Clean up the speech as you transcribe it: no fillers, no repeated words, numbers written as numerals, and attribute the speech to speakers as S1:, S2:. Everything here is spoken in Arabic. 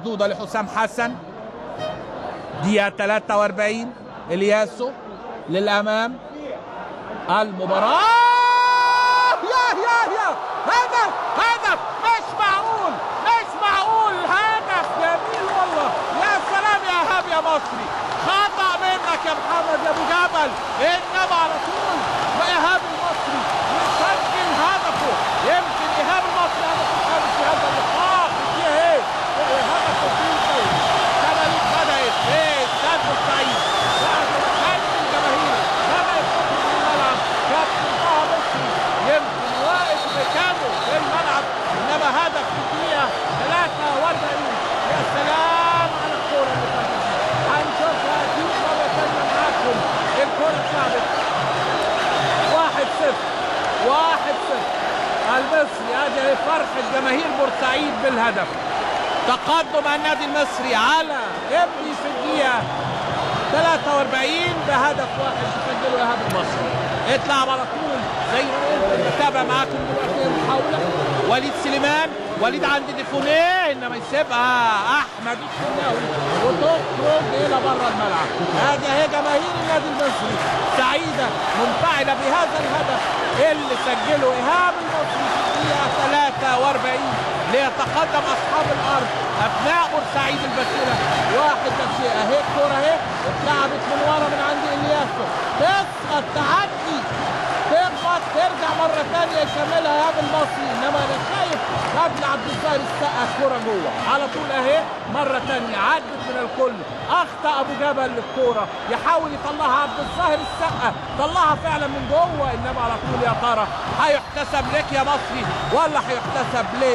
S1: مصدودة لحسام حسن. دقيقة 43 الياسو للأمام. المباراة يا هدف مش معقول هدف جميل والله. يا سلام يا إيهاب يا مصري، خطأ منك يا محمد يا أبو جبل، إنما على طول إيهاب المصري يسجل هدفه. يمكن إيهاب المصري هدفه الخامس في هذا اللقاء. إيه هدف الثالث. كماليك بدأت استاد بورسعيد بعد ما كان الجماهير بدأت تخرج من الملعب. كابتن طه مصري يمكن واقف مكانه في الملعب، إنما هدف في الدقيقة 43. يا سلام على الكورة اللي فاتت، هنشوفها أكيد مرة تانية معاكم. الكورة اتلعبت 1-0 المصري. ادي فرحة جماهير بورسعيد بالهدف. تقدم النادي المصري على ابني في الدقيقة 43 بهدف واحد سجله إيهاب المصري. اتلعب على طول زي ما قلت. بتابع معاكم دلوقتي المحاولة. وليد سليمان، وليد عند ديفونيه، انما يسيبها احمد الشناوي وتخرج الى بره الملعب. هذه هي جماهير النادي المصري سعيدة منفعلة بهذا الهدف اللي سجله إيهاب المصري في الدقيقة 43 ليتقدم أصحاب الأرض أبناء بورسعيد البشيرة 1-0. أهي الكورة أهي اتلعبت من ورا من عند إلياسو، تسقط تعدي تخبط ترجع مرة ثانية يكملها إيهاب المصري، إنما أنا شايف قبل عبد الظاهر السقا الكورة جوه على طول أهي مرة ثانية عدت من الكل. أخطأ أبو جبل الكورة، يحاول يطلعها عبد الظاهر السقا، طلعها فعلا من جوه، إنما على طول يا ترى هيحتسب لك يا مصري ولا هيحتسب ليه؟